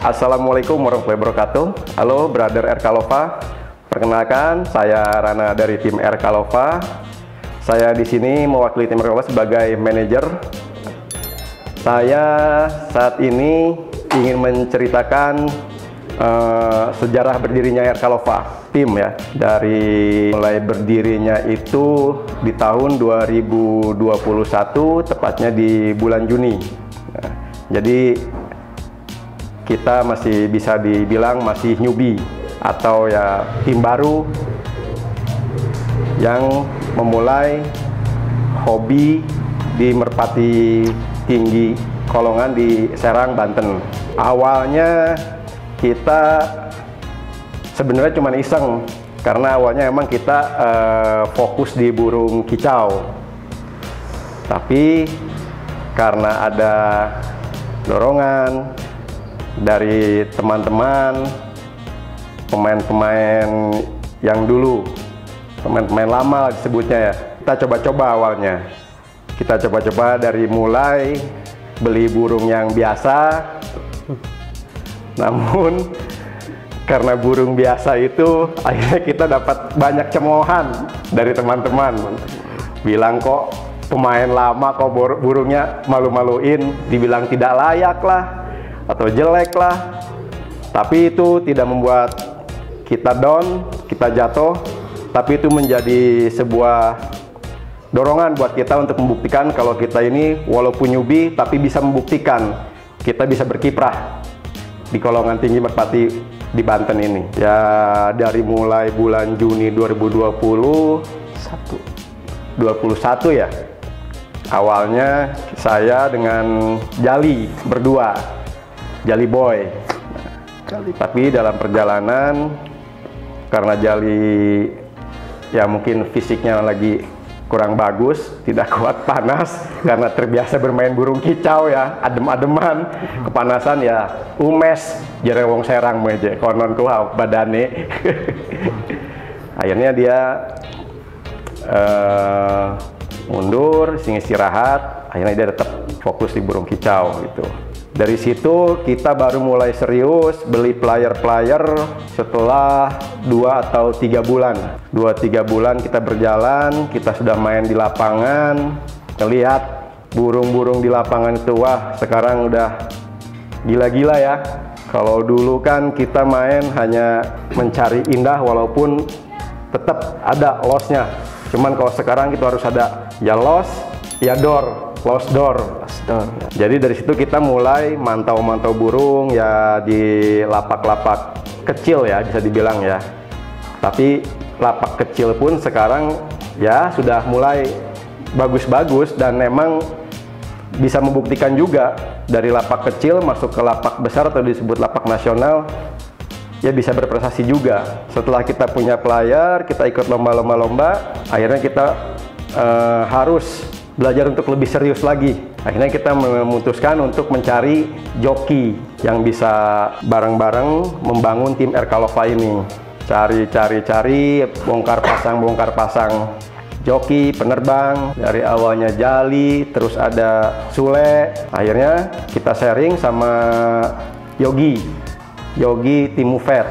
Assalamualaikum warahmatullahi wabarakatuh. Halo brother RK Lova. Perkenalkan, saya Rana dari tim RK Lova. Saya di sini mewakili tim RK Lova sebagai manajer. Saya saat ini ingin menceritakan sejarah berdirinya RK Lova tim ya. Dari mulai berdirinya itu di tahun 2021, tepatnya di bulan Juni. Nah, jadi kita masih bisa dibilang masih newbie atau ya tim baru yang memulai hobi di Merpati Tinggi Kolongan di Serang, Banten. Awalnya kita sebenarnya cuma iseng karena awalnya emang kita fokus di burung kicau, tapi karena ada dorongan dari teman-teman pemain-pemain yang dulu, pemain-pemain lama disebutnya ya, kita coba-coba awalnya. Kita coba-coba dari mulai beli burung yang biasa, namun karena burung biasa itu akhirnya kita dapat banyak cemoohan dari teman-teman. Bilang kok pemain lama kok burungnya malu-maluin, dibilang tidak layak lah atau jelek lah. Tapi itu tidak membuat kita down, kita jatuh, tapi itu menjadi sebuah dorongan buat kita untuk membuktikan kalau kita ini walaupun newbie tapi bisa membuktikan kita bisa berkiprah di Kolongan Tinggi Merpati di Banten ini. Ya dari mulai bulan Juni 2021 ya. Awalnya saya dengan Jali berdua, Jali Boy. Tapi dalam perjalanan karena Jali ya mungkin fisiknya lagi kurang bagus, tidak kuat panas karena terbiasa bermain burung kicau ya, adem-ademan, kepanasan ya, umes, jere wong Serang meje, konon ku badane. Akhirnya dia mundur, sing istirahat, akhirnya dia tetap fokus di burung kicau gitu. Dari situ kita baru mulai serius beli player-player setelah 2 atau 3 bulan. 2-3 bulan kita berjalan, kita sudah main di lapangan, ngelihat burung-burung di lapangan itu, wah sekarang udah gila-gila ya. Kalau dulu kan kita main hanya mencari indah walaupun tetap ada loss-nya. Cuman kalau sekarang kita harus ada ya loss, ya door, loss door. Jadi dari situ kita mulai mantau-mantau burung ya di lapak-lapak kecil ya, bisa dibilang ya. Tapi lapak kecil pun sekarang ya sudah mulai bagus-bagus dan memang bisa membuktikan juga dari lapak kecil masuk ke lapak besar atau disebut lapak nasional ya bisa berprestasi juga. Setelah kita punya player, kita ikut lomba-lomba, akhirnya kita harus belajar untuk lebih serius lagi. Akhirnya kita memutuskan untuk mencari joki yang bisa bareng-bareng membangun tim RK Lova ini. Cari, bongkar pasang joki, penerbang. Dari awalnya Jali, terus ada Sule. Akhirnya kita sharing sama Yogi tim Mufet.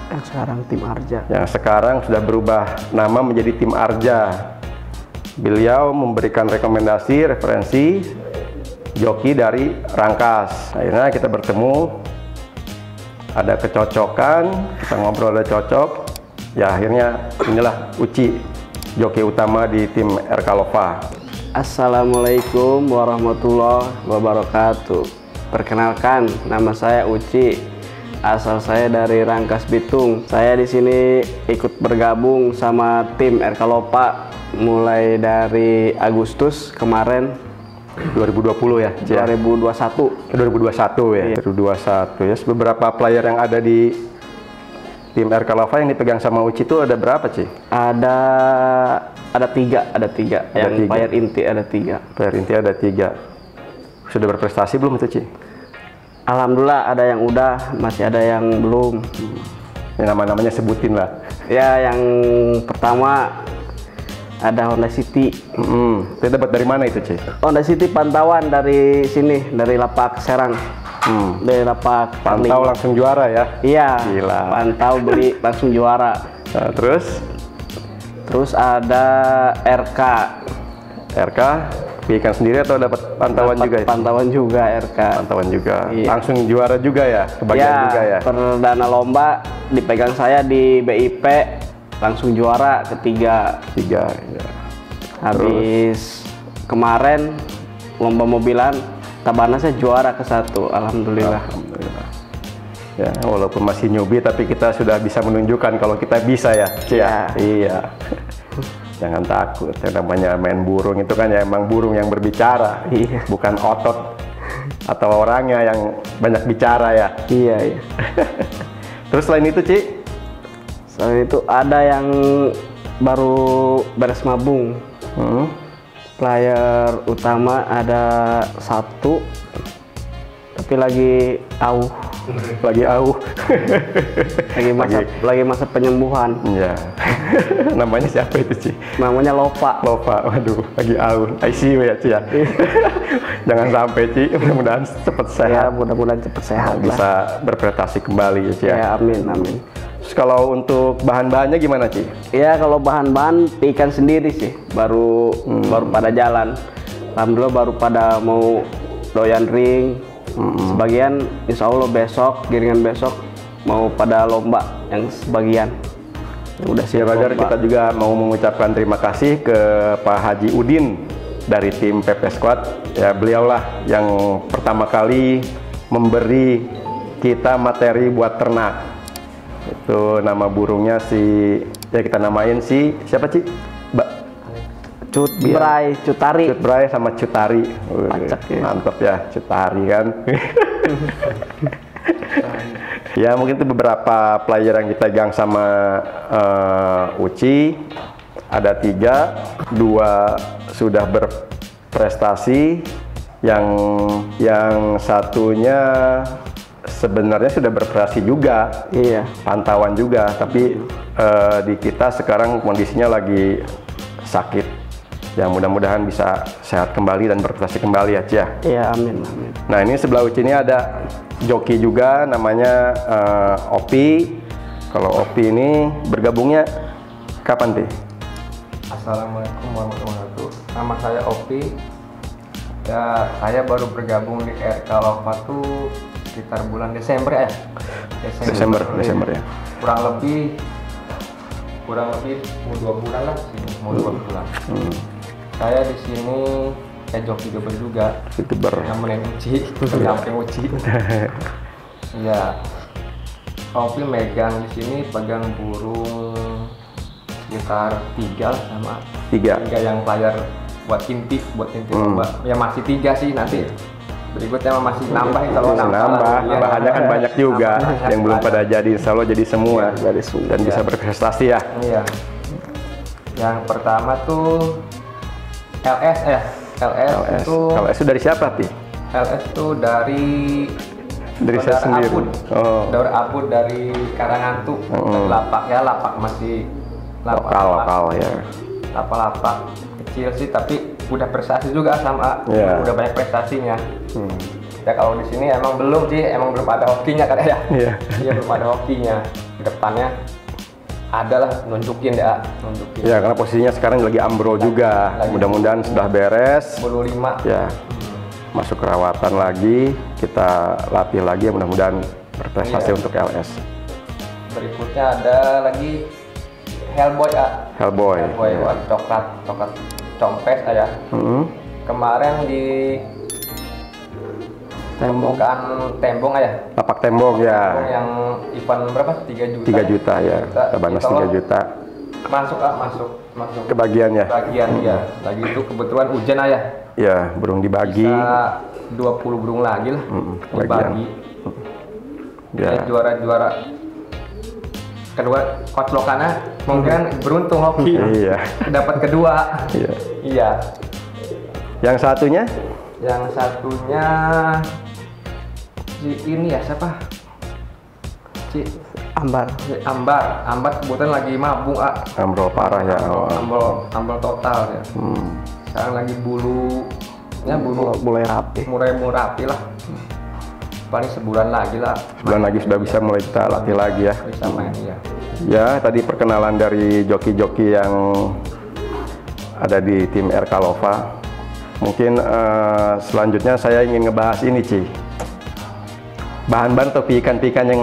Yang sekarang tim Arja. Yang sekarang sudah berubah nama menjadi tim Arja. Beliau memberikan referensi joki dari Rangkas. Akhirnya kita bertemu, ada kecocokan, kita ngobrol, ada cocok. Ya akhirnya inilah Uci, joki utama di tim RK Lova. Assalamualaikum warahmatullahi wabarakatuh. Perkenalkan, nama saya Uci. Asal saya dari Rangkas, Bitung. Saya di sini ikut bergabung sama tim RK Lova mulai dari Agustus kemarin 2020 ya? 2021 ya? Iya. 2021 ya. Beberapa player yang ada di tim RK Lova yang dipegang sama Uci itu ada berapa, Ci? Ada tiga. Yang player inti ada 3. Player inti ada 3. Sudah berprestasi belum itu, Ci? Alhamdulillah ada yang udah, masih ada yang belum. Ya, nama-namanya sebutin lah. Ya, yang pertama ada Honda City. Itu dapat dari mana itu, Ci? Honda City pantauan dari sini, dari lapak Serang. Dari lapak Pantau langsung juara ya. Iya. Gila. Pantau beli langsung juara. Nah, terus ada RK. RK bikin sendiri atau dapat pantauan juga? Pantauan juga RK. Pantauan juga. Iya. Langsung juara juga ya, kebagian Ya, juga ya. perdana lomba dipegang saya di BIP, langsung juara ketiga. Ya. Habis kemarin lomba mobilan Tabana saya juara ke-1, alhamdulillah. Alhamdulillah. Ya, walaupun masih newbie tapi kita sudah bisa menunjukkan kalau kita bisa ya, Ci ya. Iya. Jangan takut, yang namanya main burung itu kan ya emang burung yang berbicara, bukan otot atau orangnya yang banyak bicara ya. Iya. Terus selain itu, Ci? Selain itu ada yang baru beres mabung. Player utama ada 1, tapi lagi auh. Lagi masa penyembuhan. Ya. Namanya siapa itu, Ci? Namanya Lova. Waduh, lagi out. ICU ya, Ci ya. Jangan sampai, Ci. Mudah-mudahan cepat sehat. Ya, mudah-mudahan cepat sehat. Bisa berprestasi kembali ya, Ci ya. Ya, amin. Terus kalau untuk bahan-bahannya gimana, Ci? Ya, kalau bahan-bahan ikan sendiri sih. Baru pada jalan. Alhamdulillah baru pada mau doyan ring. Sebagian insya Allah besok, giringan besok mau pada lomba yang sebagian. Udah siap Roger, lomba. kita juga mau mengucapkan terima kasih ke Pak Haji Udin dari tim PP Squad. Ya, beliaulah yang pertama kali memberi kita materi buat ternak. Itu nama burungnya ya kita namain siapa, Ci? Cutbray, Cutari. Cutbray sama Cutari. Mantap ya, Cutari kan. Ya, mungkin itu beberapa player yang kita gang sama Uci. Ada 3, 2 sudah berprestasi. Yang satunya sebenarnya sudah berprestasi juga. Iya. Pantauan juga, tapi di kita sekarang kondisinya lagi sakit. Ya, mudah-mudahan bisa sehat kembali dan berprestasi kembali ya, Ci ya. Iya, amin. Nah, ini sebelah Uci ini ada joki juga namanya Opi. Kalau Opi ini bergabungnya kapan, Pi? Assalamualaikum warahmatullahi wabarakatuh. Nama saya Opi. Ya, saya baru bergabung di RK Lova tuh sekitar bulan Desember ya. Desember ya. Kurang lebih mau 2 bulan lah sih, mau 2 bulan. Saya di sini joki juga. YouTuber. Nemenin Uci, samping Uci. Iya. Opi megang di sini pegang burung sekitar 3 sama 3 yang player buat inti lomba. Ya masih 3 sih, nanti berikutnya masih nambah kalau nambah. Ya, bahannya kan banyak juga yang belum pada jadi, insya Allah jadi semua dan bisa berprestasi ya. Iya. Yang pertama tuh LS itu dari siapa, Pi? LS itu dari saya sendiri. Daur Apud dari Karangantu. Dari lapak masih lokal ya. Lapak kecil sih, tapi udah prestasi juga sama. Udah banyak prestasinya. Ya kalau di sini emang belum ada hokinya kan ya. Iya, belum ada hokinya. Kedepannya adalah nunjukin. Ya, karena posisinya sekarang lagi ambro juga. Mudah-mudahan sudah beres. 25. Ya. Masuk kerawatan lagi, kita latih lagi, mudah-mudahan berprestasi untuk LS. Berikutnya ada lagi Hellboy. Hellboy coklat compes ya. Kemarin di tembong ya. Lapak tembong ya. Yang event berapa? 3 juta. 3 juta ya. Tabanas 3 juta. Masuk. Kebagian ya. Ya. Lagi itu kebetulan hujan ya. Ya, burung dibagi. Bisa 20 burung lagi lah. Dibagi. Ya. Juara kedua koclokannya mungkin beruntung hoki. Iya. Dapat kedua. Iya. Yang satunya ini ya siapa? Ambar kebetulan lagi mabung. Ambro parah ya. Ambro total ya. Sekarang lagi mulai rapi lah. paling sebulan lagi lah. Sebulan lagi sudah bisa mulai kita latih lagi ya. Bisa main ya. Ya, tadi perkenalan dari joki-joki yang ada di tim RK Lova. Mungkin selanjutnya saya ingin ngebahas ini, Ci. Bahan-bahan atau piikan-piikan yang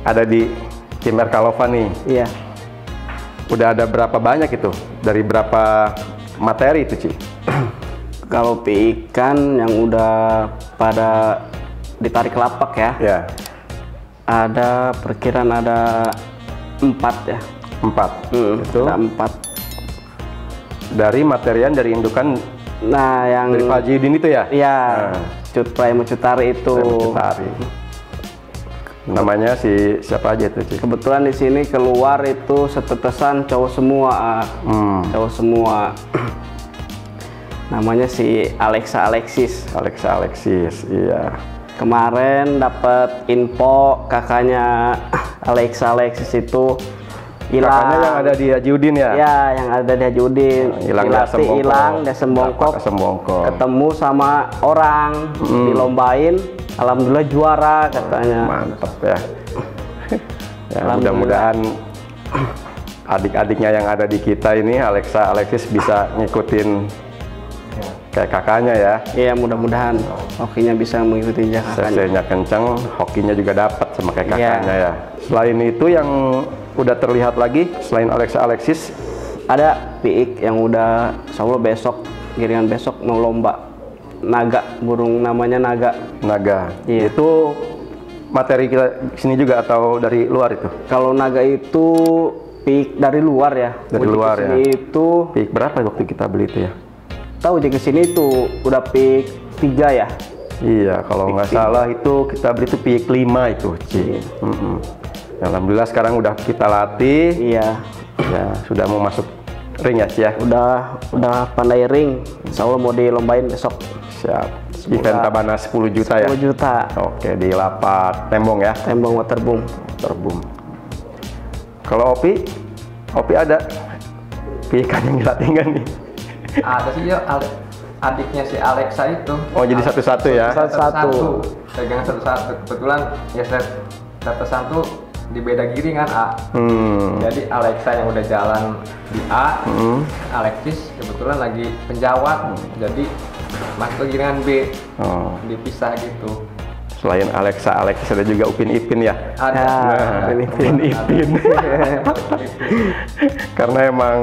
ada di tim RK Lova nih. Iya. Udah ada berapa banyak itu? Dari berapa materi itu, Ci? Kalau ikan yang udah pada ditarik lapak ya, Ya, ada perkiraan ada 4 ya. 4. Itu Ada 4. dari materian dari indukan Nah, yang dari Pak Jidin itu ya? iya, Nah. Cut Prime Cutari itu. Cutari. Namanya si siapa aja itu, Ci? Kebetulan di sini keluar itu setetesan cowok semua, cowok semua. Namanya si Alexis. Alexis, iya. Kemarin dapat info kakaknya Alexis itu hilang. Kakaknya yang ada di Hajiudin ya? Ya, yang ada di Hajiudin. Hilang Di Asembongkok. Ketemu sama orang, dilombain. Alhamdulillah juara katanya. Mantap ya. Ya, mudah-mudahan adik-adiknya yang ada di kita ini, Alexis bisa ngikutin kayak kakaknya ya. Iya, mudah-mudahan hokinya bisa mengikuti jejak kakaknya. CC-nya kenceng, hokinya juga dapat sama kayak Iya. kakaknya ya. Selain itu yang udah terlihat lagi selain Alexis, Ada piik yang udah, insya Allah besok, giringan besok mau lomba. Naga, burung namanya naga. naga. Iya. Itu materi kita sini juga atau dari luar itu? Kalau naga itu piik dari luar ya. Dari Uji luar kesini ya. Itu Pik berapa waktu kita beli itu ya? tahu uji kesini itu udah piik 3 ya. Iya, kalau nggak salah itu kita beli itu pik 5 itu, Ci. Alhamdulillah sekarang udah kita latih. Iya. Ya, sudah mau masuk ring ya, Ci ya. Udah pandai ring. Insya Allah mau dilombain besok. Siap. Event Tabana 10 juta ya. 10 juta. Oke, di lapak Tembong ya. Tembong waterboom. Terbum. Kalau Opi ada piikan yang dilatih nggak nih? Ada sih ya, adiknya si Alexa itu. Oh, jadi satu-satu ya? Satu-satu. Pegang satu-satu. Kebetulan ya saya tetesan tuh di beda giringan A. Jadi Alexa yang udah jalan di A, Alexis kebetulan lagi penjawat, jadi masuk ke giringan B, Oh. dipisah gitu. Selain Alexis ada juga Upin Ipin ya? Ada. Nah, Upin Ipin. Karena emang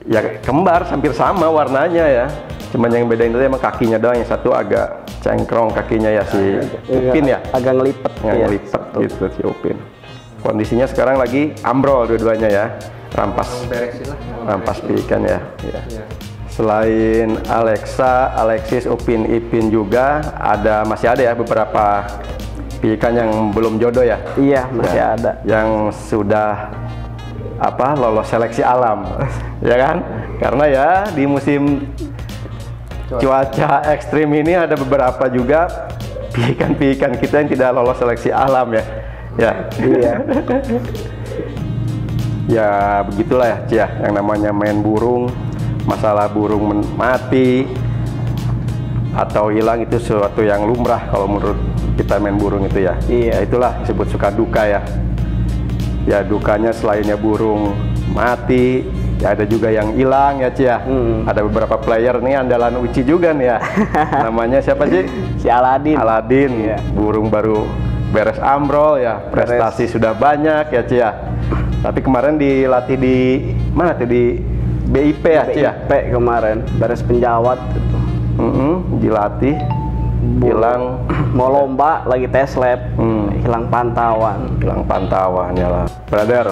ya kembar, hampir sama warnanya ya. Cuman yang bedain itu emang kakinya doang, yang satu agak cengkrong kakinya ya si Upin ya. Agak ngelipet. Yang ya. ngelipet gitu si Upin. Kondisinya sekarang lagi ambrol dua-duanya ya. Rampas Beresin lah. rampas piikan ya. Iya. Iya. Selain Alexis, Upin Ipin juga masih ada ya beberapa piikan yang belum jodoh ya. Iya, masih Ya, ada. yang sudah lolos seleksi alam. Ya kan? Karena ya di musim cuaca ekstrim ini ada beberapa juga piikan-piikan kita yang tidak lolos seleksi alam ya. Ya. Iya. Ya begitulah ya, Ci, ya, yang namanya main burung, masalah burung mati atau hilang itu sesuatu yang lumrah kalau menurut kita main burung itu ya. Iya. Ya, itulah disebut suka duka ya. Ya dukanya selainnya burung mati, ya ada juga yang hilang ya, Ci ya. Ada beberapa player nih andalan Uci juga nih ya. Namanya siapa sih? Si Aladin. Aladin. Iya. Burung baru beres ambrol ya, prestasi sudah banyak ya, Ci ya. Tapi kemarin dilatih di mana tuh, di BIP ya, Ci ya? BIP kemarin beres penjawat gitu. Dilatih, hilang Mau lomba lagi tes lab, hilang pantauan. ya lah. Brother,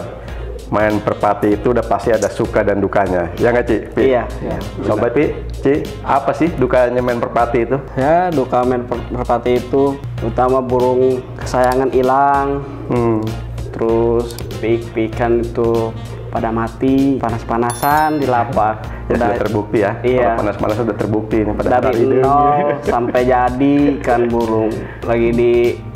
main perpati itu udah pasti ada suka dan dukanya. Ya nggak, Ci? Pi? Iya. Coba Pi, Ci, apa sih dukanya main perpati itu? Ya, duka main merpati itu utama burung kesayangan hilang, terus piik-piikan itu pada mati, panas-panasan di lapak. Ya sudah terbukti ya. Iya. Kalau panas-panas sudah terbukti ini pada Dari hari ini. nol sampai jadi kan burung lagi di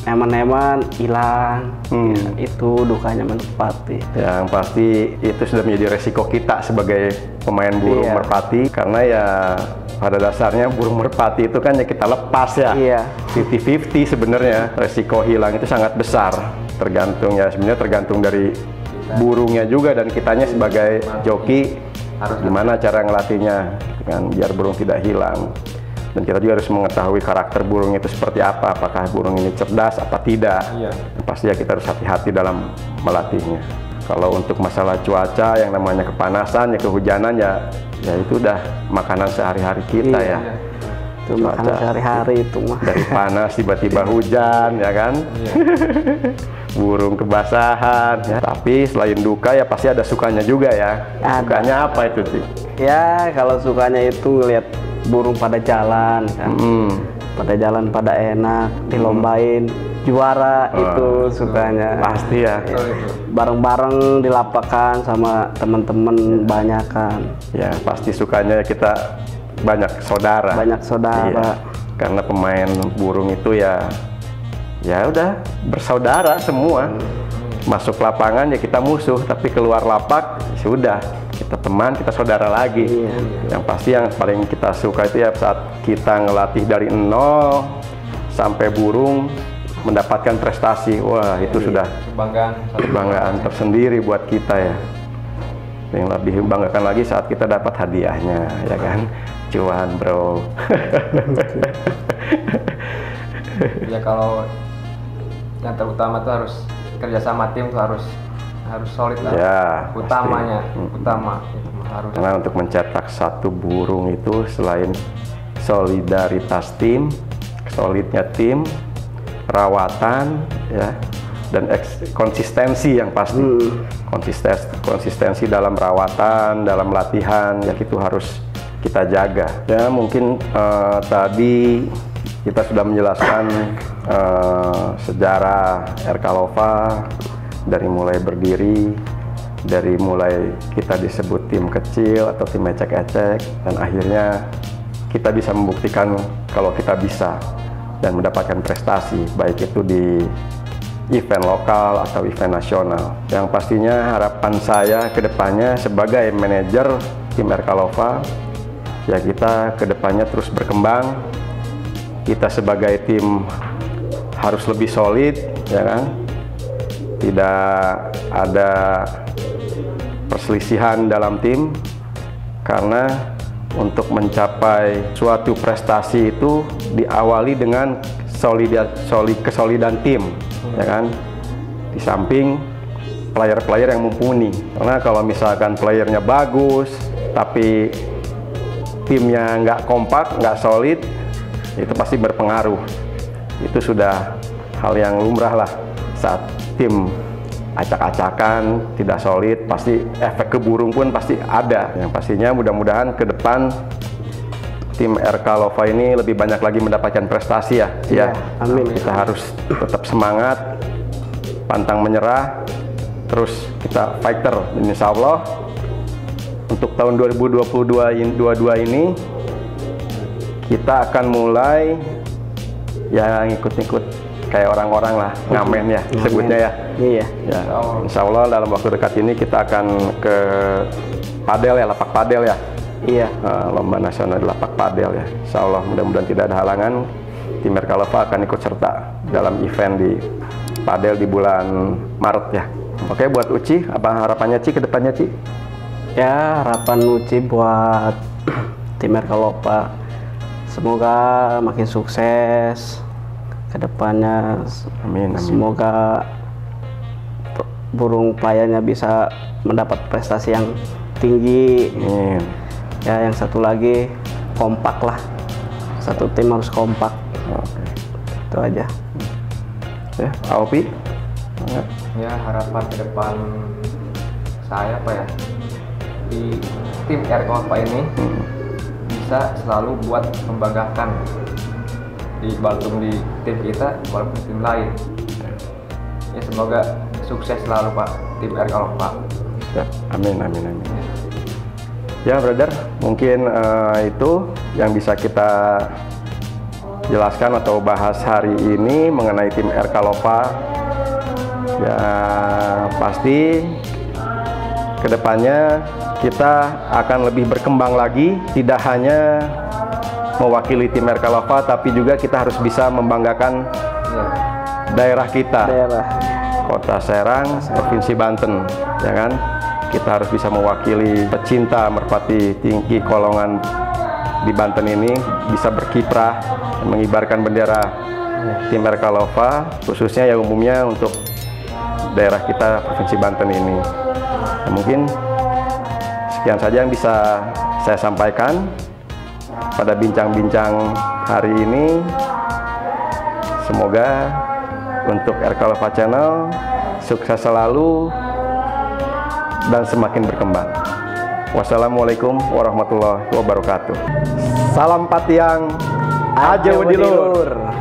eman-eman hilang. Ya, itu dukanya merpati. Yang pasti itu sudah menjadi resiko kita sebagai pemain burung merpati, karena ya pada dasarnya burung merpati itu kan ya kita lepas ya. 50-50 sebenarnya. Resiko hilang itu sangat besar. Tergantung ya, sebenarnya tergantung dari burungnya juga dan kitanya sebagai joki harus gimana cara ngelatihnya kan biar burung tidak hilang. Dan kita juga harus mengetahui karakter burung itu seperti apa, apakah burung ini cerdas apa tidak. Pasti ya kita harus hati-hati dalam melatihnya. Kalau untuk masalah cuaca yang namanya kepanasan ya kehujanan ya itu udah makanan sehari-hari kita ya. Itu makanan sehari-hari itu mah. Dari panas tiba-tiba hujan ya kan. Burung kebasahan ya. Tapi selain duka ya pasti ada sukanya juga ya. Sukanya apa itu sih? Ya kalau sukanya itu ngeliat burung pada jalan kan. Pada jalan pada enak, dilombain, juara itu sukanya. Pasti ya. Bareng-bareng di lapangan sama teman-teman banyak kan. Ya pasti sukanya kita banyak saudara. Banyak saudara. Karena pemain burung itu ya udah bersaudara semua. Masuk lapangan ya kita musuh, tapi keluar lapak sudah kita teman, kita saudara lagi. Yang pasti yang paling kita suka itu ya saat kita ngelatih dari nol sampai burung mendapatkan prestasi. Wah itu sudah kebanggaan tersendiri buat kita ya. Yang lebih membanggakan lagi saat kita dapat hadiahnya ya kan, cuan bro. Ya kalau yang terutama tuh harus kerjasama tim tuh harus solid lah. Ya, utama itu harus. Karena untuk mencetak satu burung itu selain solidaritas tim, solidnya tim, perawatan ya, dan konsistensi yang pasti. Konsistensi dalam perawatan, dalam latihan ya itu harus kita jaga. Ya mungkin tadi kita sudah menjelaskan sejarah Erkalova dari mulai berdiri, dari mulai kita disebut tim kecil atau tim ecek-ecek, dan akhirnya kita bisa membuktikan kalau kita bisa dan mendapatkan prestasi, baik itu di event lokal atau event nasional. Yang pastinya harapan saya ke depannya sebagai manajer tim Erkalova, ya kita ke depannya terus berkembang. Kita sebagai tim harus lebih solid, ya kan? Tidak ada perselisihan dalam tim, karena untuk mencapai suatu prestasi itu diawali dengan kesolidan tim, ya kan? Di samping player-player yang mumpuni. Karena kalau misalkan playernya bagus, tapi timnya nggak kompak, nggak solid, itu pasti berpengaruh. Itu sudah hal yang lumrah lah saat tim acak-acakan, tidak solid, pasti efek ke burung pun pasti ada. Yang pastinya mudah-mudahan ke depan tim Erkalova ini lebih banyak lagi mendapatkan prestasi ya. Ya, amin. Kita harus tetap semangat, pantang menyerah, terus kita fighter. Insya Allah untuk tahun 2022 ini kita akan mulai ya ngikut-ngikut kayak orang-orang lah, ngamen ya sebutnya ya. Iya. Ya, insya Allah dalam waktu dekat ini kita akan ke padel ya, lapak padel ya. Iya. Lomba nasional di lapak padel ya. Insya Allah mudah-mudahan tidak ada halangan. Tim Erkalova akan ikut serta dalam event di padel di bulan Maret ya. Oke, buat Uci, apa harapannya Ci ke depannya Ci? Ya, harapan Uci buat tim Erkalova semoga makin sukses kedepannya. Amin, amin. Semoga burung playernya bisa mendapat prestasi yang tinggi. Amin. Ya, yang satu lagi kompak lah, satu tim harus kompak. Oke. Itu aja ya. Aupi ya, harapan ke depan saya apa ya, di tim Erkalova ini bisa selalu buat membanggakan di Baltum, di tim kita walaupun tim lain. Ya semoga sukses selalu Pak tim Erkalova. Ya, amin, amin, amin. Ya brother, mungkin itu yang bisa kita jelaskan atau bahas hari ini mengenai tim RK Lova. Ya pasti kedepannya kita akan lebih berkembang lagi, tidak hanya mewakili tim RK Lova, tapi juga kita harus bisa membanggakan daerah kita, Kota Serang, Provinsi Banten, ya kan? Kita harus bisa mewakili pecinta merpati tinggi kolongan di Banten ini, bisa berkiprah dan mengibarkan bendera tim RK Lova, khususnya ya umumnya untuk daerah kita Provinsi Banten ini. Nah, mungkin sekian saja yang bisa saya sampaikan pada bincang-bincang hari ini. Semoga untuk RK Lova Channel sukses selalu dan semakin berkembang. Wassalamualaikum warahmatullahi wabarakatuh. Salam Patiang, Aja Wedilur.